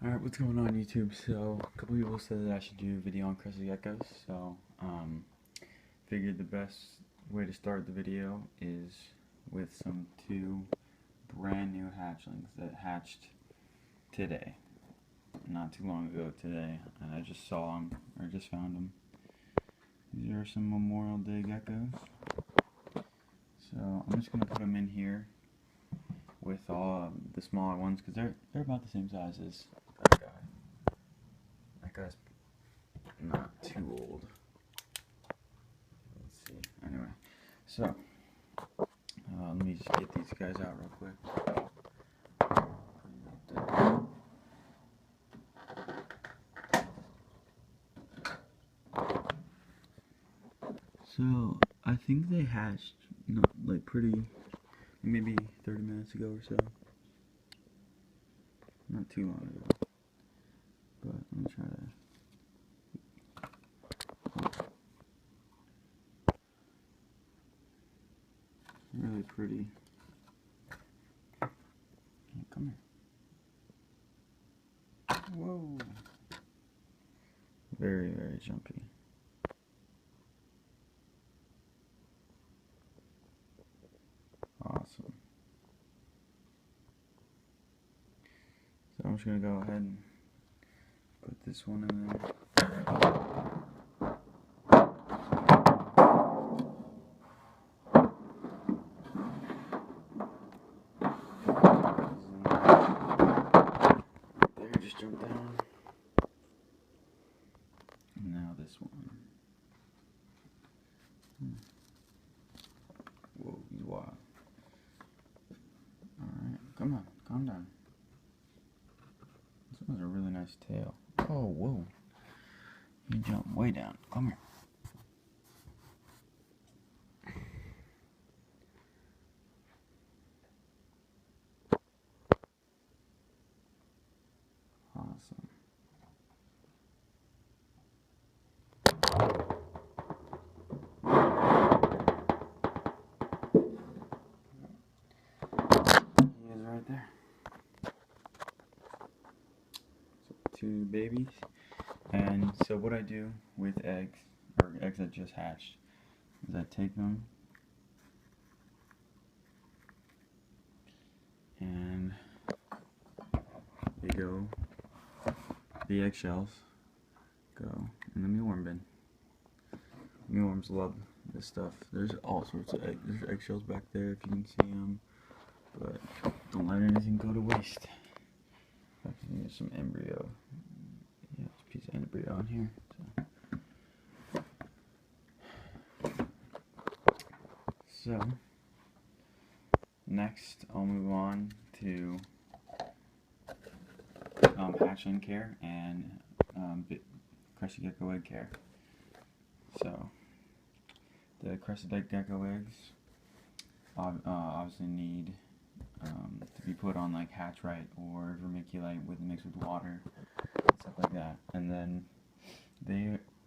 Alright, what's going on YouTube? So, a couple people said that I should do a video on crested geckos, so, figured the best way to start the video is with some two brand new hatchlings that hatched today. Not too long ago today, and I just saw them, or just found them. These are some Memorial Day geckos. So, I'm just going to put them in here with all the smaller ones, because they're about the same size as that guy. That guy's not too old. Let's see. Anyway, so let me just get these guys out real quick. So I think they hatched not like maybe 30 minutes ago or so. Not too long ago. But let me try to. Really pretty. Come here. Whoa. Very, very jumpy. Awesome. So I'm just going to go ahead and put this one in there. There, just jump down. And now this one. Whoa, he's wild. Alright, come on, calm down. This one has a really nice tail. Oh, whoa. You jumped way down. Come here. Awesome. He is right there. So, two babies. And so what I do with eggs, or eggs that just hatched, is I take them and they go, the eggshells go in the mealworm bin. Mealworms love this stuff. There's all sorts of eggs. There's eggshells back there if you can see them, but don't let anything go to waste. There's some embryo. Yeah, there's a piece of embryo on here. So next I'll move on to hatchling care and crested gecko egg care. So the crested gecko eggs obviously need to be put on like hatch right or vermiculite mixed with water, stuff like that. And then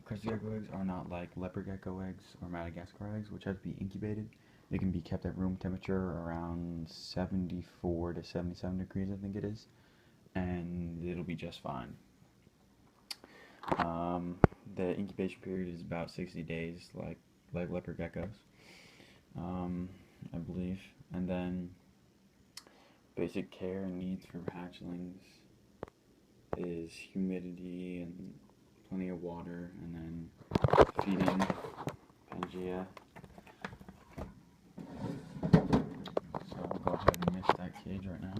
crested gecko eggs are not like leopard gecko eggs or Madagascar eggs, which have to be incubated. They can be kept at room temperature around 74 to 77 degrees, I think it is, and it'll be just fine. The incubation period is about 60 days, like leopard geckos, I believe. And then basic care and needs for hatchlings is humidity and plenty of water, and then feeding Pangea. So I'll go ahead and mist that cage right now.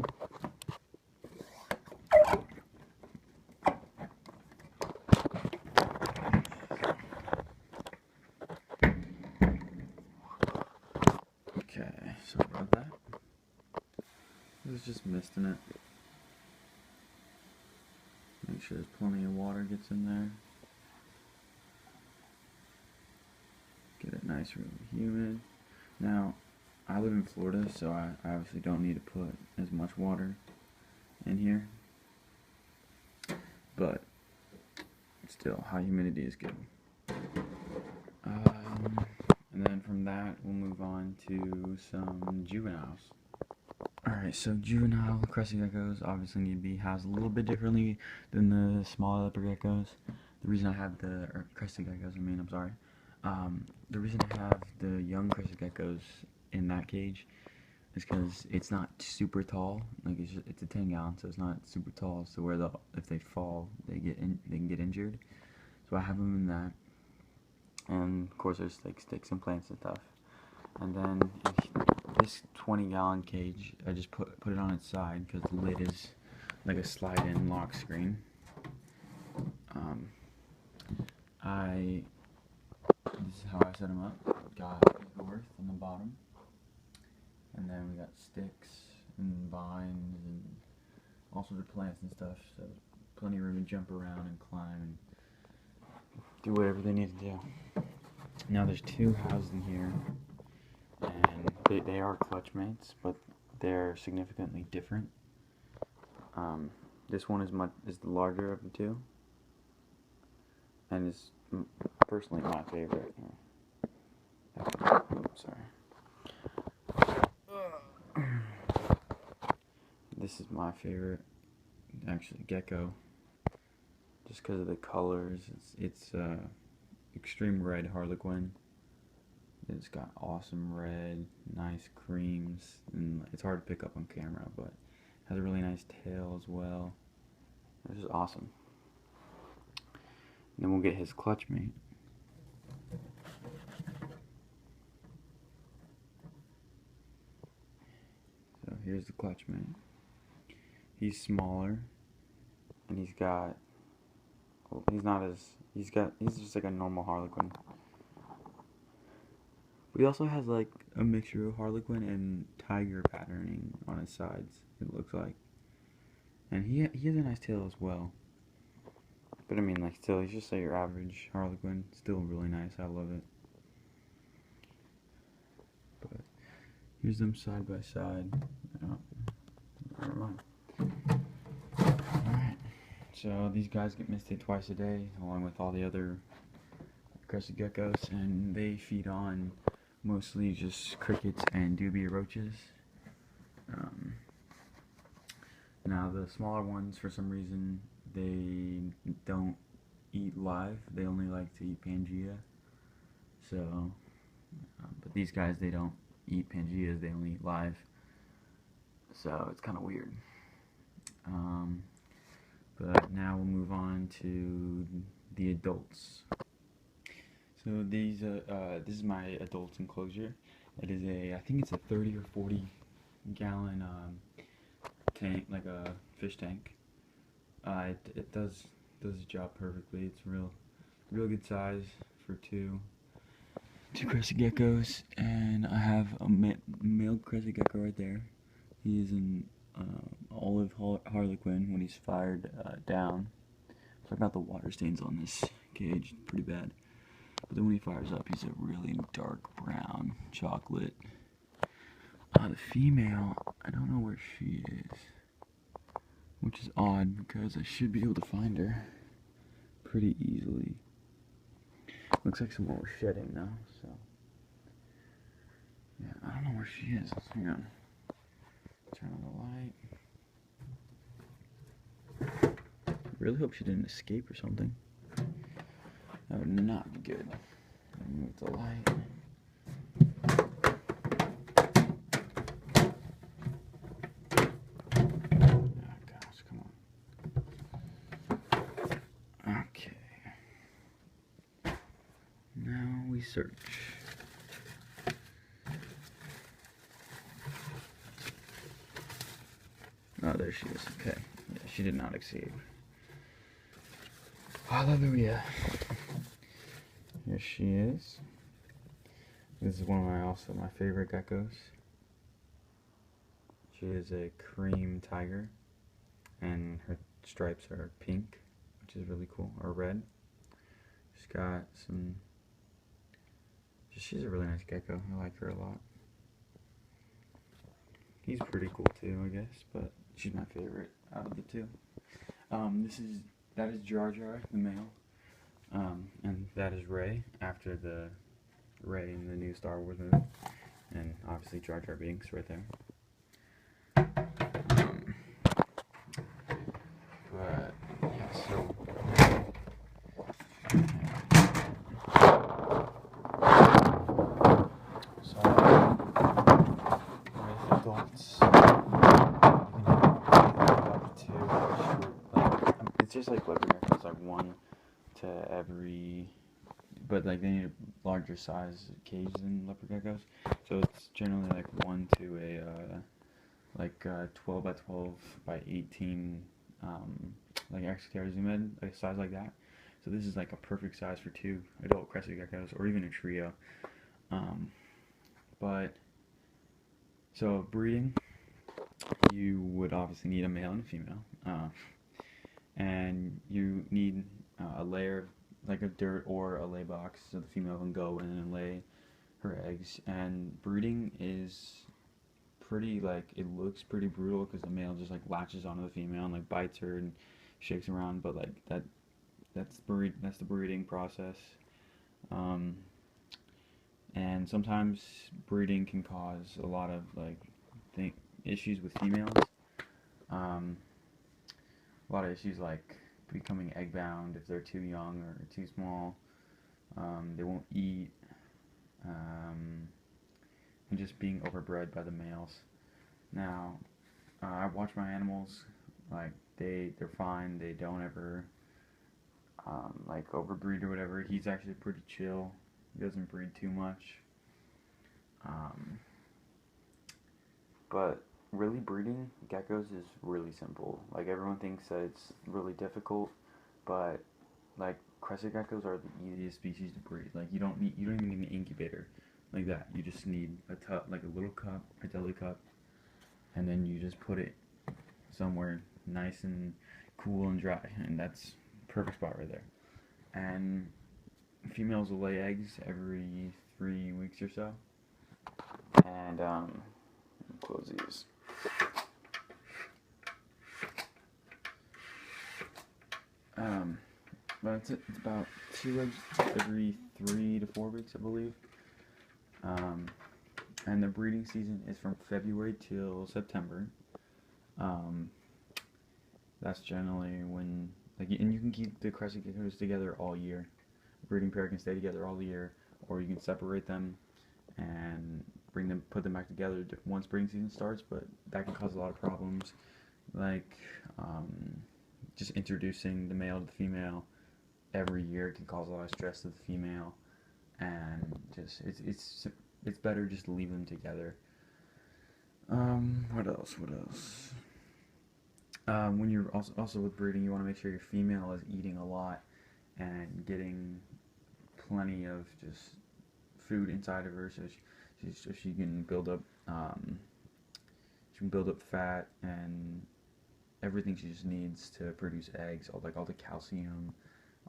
Okay, sorry about that. It was just misting it. Make sure there's plenty of water gets in there. Get it nice, really humid. Now, I live in Florida, so I obviously don't need to put as much water in here. But still, high humidity is good. And then from that, we'll move on to some juveniles. Alright. Alright, so juvenile crested geckos obviously need to be housed a little bit differently than the smaller leopard geckos. The reason I have the crested geckos, I'm sorry. The reason I have the young crested geckos in that cage is because it's not super tall. Like it's a 10-gallon, so it's not super tall. So where if they fall, they can get injured. So I have them in that, and of course there's like sticks and plants and stuff. And then this 20-gallon cage, I just put it on its side because the lid is like a slide-in lock screen. This is how I set them up. Got earth on the bottom, and then we got sticks and vines and all sorts of plants and stuff. So plenty of room to jump around and climb and do whatever they need to do. Now there's two housed in here, and they are clutch mates, but they're significantly different. This one is the larger of the two, and is personally my favorite. Oops, sorry. This is my favorite, actually, gecko, just because of the colors. It's extreme red harlequin. It's got awesome red, nice creams, and it's hard to pick up on camera, but has a really nice tail as well. This is awesome. And then we'll get his clutch mate. So here's the clutch mate. He's smaller, and he's just like a normal harlequin. But he also has like a mixture of harlequin and tiger patterning on his sides, it looks like. And he has a nice tail as well. But I mean, like, still, he's just like your average harlequin. Still really nice, I love it. But here's them side by side. Oh, never mind. Alright, so these guys get misted twice a day, along with all the other crested geckos, and they feed on mostly just crickets and dubia roaches. Now the smaller ones, for some reason, they don't eat live. They only like to eat Pangea. So, but these guys, they don't eat Pangeas. They only eat live. So it's kind of weird. But now we'll move on to the adults. So this is my adult enclosure. It is I think it's a 30 or 40 gallon tank, like a fish tank. It does the job perfectly. It's real good size for two crested geckos, and I have a male crested gecko right there. He is an olive harlequin when he's fired down. Sorry about the water stains on this cage, pretty bad. But then when he fires up, he's a really dark brown chocolate. The female, I don't know where she is, which is odd because I should be able to find her pretty easily. Looks like some more shedding now, so yeah, I don't know where she is. Hang on. Turn on the light. Really hope she didn't escape or something. That would not be good. Move the light. Oh gosh, come on. Okay. Now we search. Oh, there she is. Okay. Yeah, she did not escape. Hallelujah. Here she is. This is one of my favorite geckos. She is a cream tiger, and her stripes are pink, which is really cool, or red. She's got some. She's a really nice gecko. I like her a lot. He's pretty cool too, I guess, but she's my favorite out of the two. That is Jar Jar, the male, and that is Rey after the Rey in the new Star Wars movie, and obviously Jar Jar Binks right there. it's just like leopard geckos, like one to every, but like they need a larger size cage than leopard geckos, so it's generally like one to a 12 by 12 by 18 like Excalibur like a size like that. So this is like a perfect size for two adult crested geckos or even a trio. But so breeding, you would obviously need a male and a female, and you need a layer like a dirt or a lay box so the female can go in and lay her eggs. And breeding is pretty, like, it looks pretty brutal because the male just like latches onto the female and like bites her and shakes around, but like that's the breeding process. And sometimes breeding can cause a lot of like issues with females. A lot of issues like becoming egg bound if they're too young or too small. They won't eat, and just being overbred by the males. Now, I watch my animals, like they're fine. They don't ever like overbreed or whatever. He's actually pretty chill. He doesn't breed too much. But really, breeding geckos is really simple. Like, everyone thinks that it's really difficult, but like crested geckos are the easiest species to breed. Like, you don't even need an incubator like that. You just need a tub, like a little cup, a deli cup, and then you just put it somewhere nice and cool and dry, and that's the perfect spot right there. And females will lay eggs every 3 weeks or so. And close these. But it's about 2 eggs every 3 to 4 weeks, I believe. And the breeding season is from February till September. That's generally when, like, and you can keep the crested geckos together all year. A breeding pair can stay together all year, or you can separate them and put them back together once breeding season starts. But that can cause a lot of problems, like just introducing the male to the female every year can cause a lot of stress to the female, and just it's better just to leave them together. What else? When you're also with breeding, you want to make sure your female is eating a lot and getting plenty of just food inside of her, so she can build up fat and everything she just needs to produce eggs, all the calcium,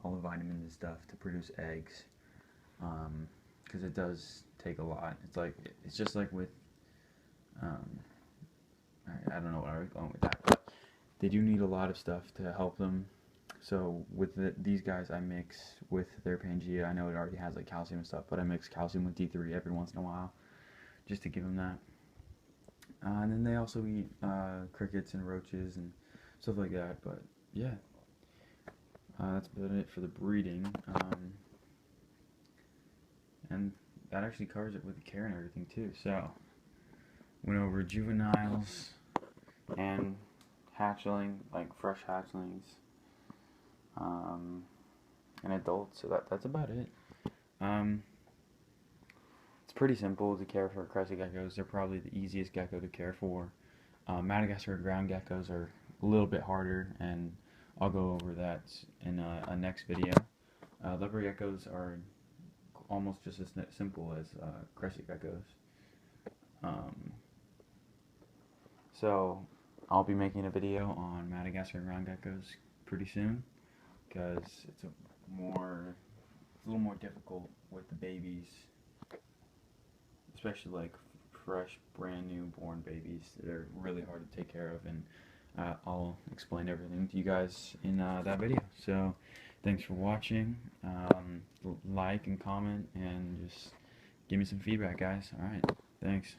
all the vitamins and stuff to produce eggs, because it does take a lot. It's just like with I don't know where I was going with that, but they do need a lot of stuff to help them. So with these guys, I mix with their Pangea. I know it already has like calcium and stuff, but I mix calcium with D3 every once in a while just to give them that. And then they also eat crickets and roaches and stuff like that. But yeah, that's about it for the breeding. And that actually covers it with the care and everything too. So went over juveniles and hatchling, like fresh hatchlings, and adults. So that's about it. It's pretty simple to care for crested geckos. They're probably the easiest gecko to care for. Madagascar ground geckos are a little bit harder, and I'll go over that in a next video. Leopard geckos are almost just as simple as crested geckos. So I'll be making a video on Madagascar ground geckos pretty soon, because it's a little more difficult with the babies, especially like fresh, brand new born babies. They're really hard to take care of, and I'll explain everything to you guys in that video. So thanks for watching. Like and comment and just give me some feedback, guys. Alright, thanks.